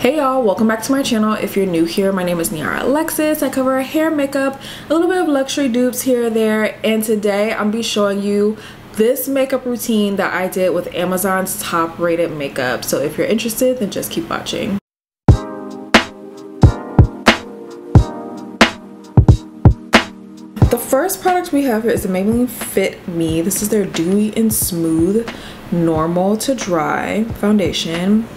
Hey y'all, welcome back to my channel. If you're new here, my name is Niara Alexis. I cover hair, makeup, a little bit of luxury dupes here or there, and today I'm be showing you this makeup routine that I did with Amazon's top rated makeup. So if you're interested, then just keep watching. The first product we have here is the Maybelline Fit Me. This is their Dewy and Smooth Normal to Dry foundation.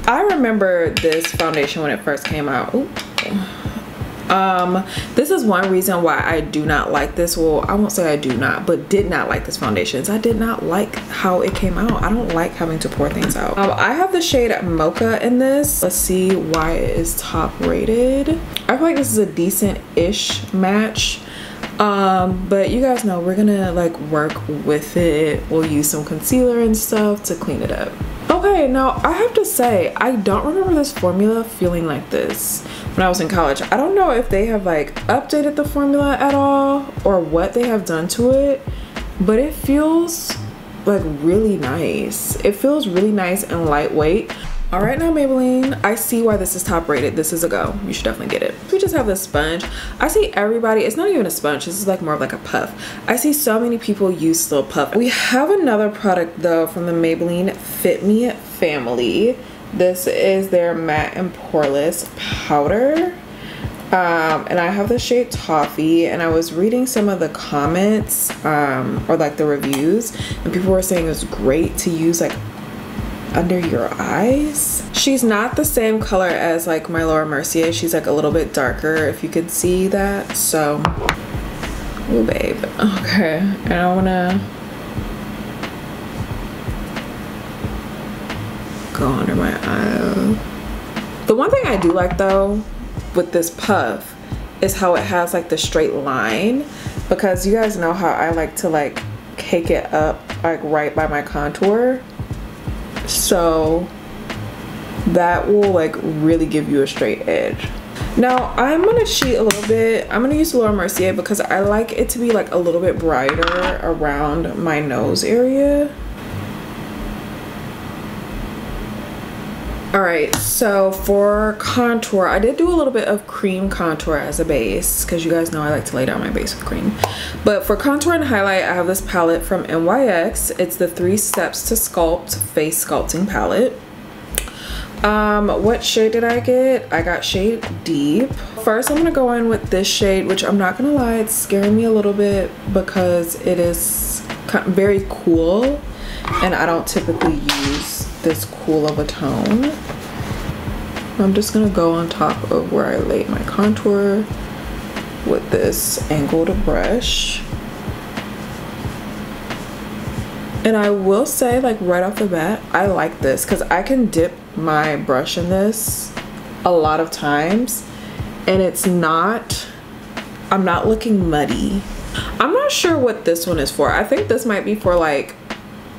I remember this foundation when it first came out. Ooh. This is one reason why I do not like this. Well, I won't say I do not, but did not like this foundation. I did not like how it came out. I don't like having to pour things out. I have the shade Mocha in this. Let's see why it is top rated. I feel like this is a decent-ish match. But you guys know we're gonna like work with it. We'll use some concealer and stuff to clean it up. Okay, now I have to say I don't remember this formula feeling like this when I was in college. I don't know if they have like updated the formula at all or what they have done to it, but it feels like really nice. It feels really nice and lightweight. All right, now Maybelline, I see why this is top rated. This is a go. You should definitely get it. We just have this sponge. I see everybody, it's not even a sponge. This is like more of like a puff. I see so many people use this little puff. We have another product though from the Maybelline Fit Me family. This is their matte and poreless powder. And I have the shade Toffee, and I was reading some of the comments or like the reviews, and people were saying it's great to use like under your eyes. She's not the same color as like my Laura Mercier. She's like a little bit darker, if you could see that. So, oh babe, okay. And I wanna go under my eye. The one thing I do like though with this puff is how it has like the straight line, because you guys know how I like to like cake it up like right by my contour. So that will like really give you a straight edge. Now I'm gonna cheat a little bit. I'm gonna use Laura Mercier because I like it to be like a little bit brighter around my nose area. All right, so for contour, I did do a little bit of cream contour as a base because you guys know I like to lay down my base with cream. But for contour and highlight, I have this palette from NYX. It's the 3 Steps to Sculpt Face Sculpting palette. What shade did I get? I got shade Deep. First, I'm gonna go in with this shade, which I'm not gonna lie, it's scaring me a little bit because it is very cool, and I don't typically use this cool of a tone. I'm just gonna go on top of where I laid my contour with this angled brush. And I will say, like right off the bat, I like this because I can dip my brush in this a lot of times and it's not, I'm not looking muddy. I'm not sure what this one is for. I think this might be for like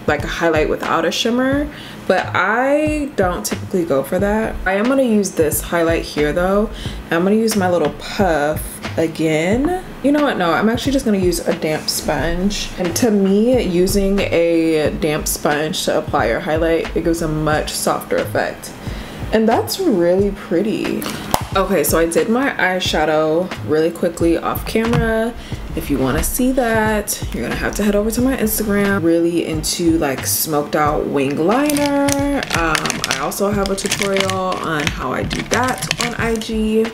a highlight without a shimmer, but I don't typically go for that. I am gonna use this highlight here though. I'm gonna use my little puff again. You know what, no, I'm actually just gonna use a damp sponge. And to me, using a damp sponge to apply your highlight, it gives a much softer effect. And that's really pretty. Okay, so I did my eyeshadow really quickly off camera. If you want to see that, you're gonna have to head over to my Instagram. Really into like smoked out wing liner. I also have a tutorial on how I do that on IG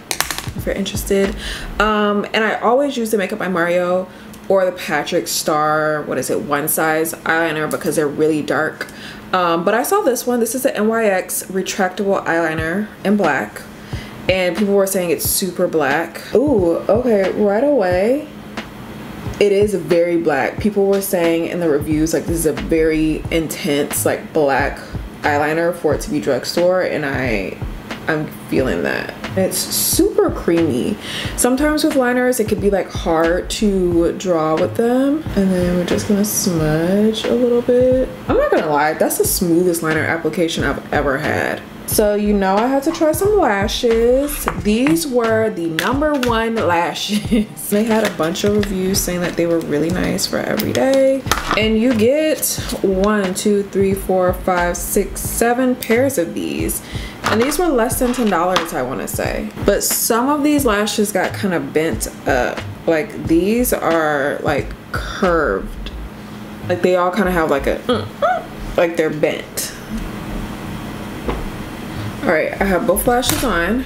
if you're interested. And I always use the Makeup by Mario or the Patrick Star, what is it, One Size eyeliner because they're really dark. But I saw this one. This is the NYX retractable eyeliner in black. And people were saying it's super black. Ooh, okay, right away. It is very black. People were saying in the reviews like this is a very intense like black eyeliner for it to be drugstore, and I'm feeling that. It's super creamy. Sometimes with liners it could be like hard to draw with them. And then we're just gonna smudge a little bit. I'm not gonna lie, that's the smoothest liner application I've ever had. So you know I had to try some lashes. These were the #1 lashes. They had a bunch of reviews saying that they were really nice for every day. And you get 1, 2, 3, 4, 5, 6, 7 pairs of these. And these were less than $10, I want to say. But some of these lashes got kind of bent up. Like these are like curved. Like they all kind of have like a, like they're bent. All right, I have both lashes on.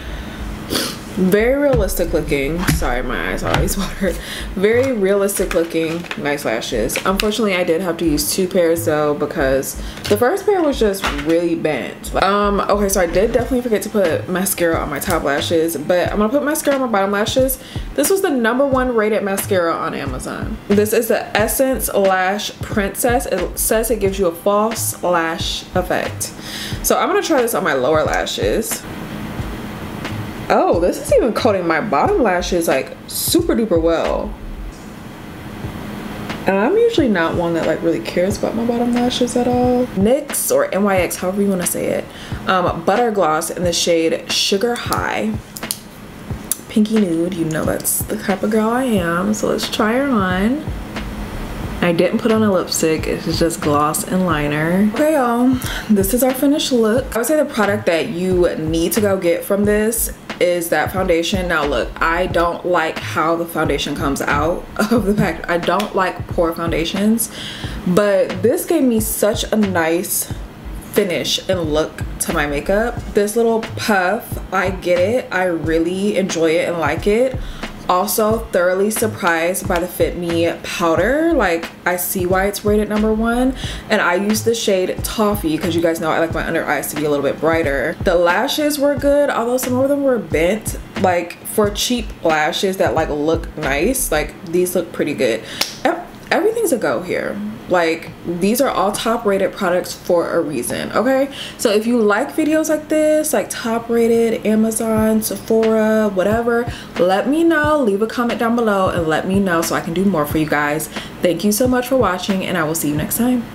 Very realistic looking. Sorry, my eyes always water. Very realistic looking, nice lashes. Unfortunately, I did have to use 2 pairs though because the first pair was just really bent. Okay, so I did definitely forget to put mascara on my top lashes, but I'm gonna put mascara on my bottom lashes. This was the #1 rated mascara on Amazon. This is the Essence Lash Princess. It says it gives you a false lash effect. So I'm gonna try this on my lower lashes. Oh, this is even coating my bottom lashes like super duper well. And I'm usually not one that like really cares about my bottom lashes at all. NYX or NYX, however you want to say it. Butter Gloss in the shade Sugar High. Pinky nude, you know that's the type of girl I am. So let's try her on. I didn't put on a lipstick, it's just gloss and liner. Okay y'all, this is our finished look. I would say the product that you need to go get from this is that foundation. Now look, I don't like how the foundation comes out of the pack. I don't like pore foundations, but this gave me such a nice finish and look to my makeup. This little puff, I get it. I really enjoy it and like it. Also thoroughly surprised by the Fit Me powder. Like I see why it's rated #1, and I use the shade Toffee because you guys know I like my under eyes to be a little bit brighter. The lashes were good, although some of them were bent. Like for cheap lashes that like look nice, like these look pretty good. Everything's a go here. Like these are all top rated products for a reason, okay? So if you like videos like this, like top rated, Amazon, Sephora, whatever, let me know. Leave a comment down below and let me know so I can do more for you guys. Thank you so much for watching, and I will see you next time.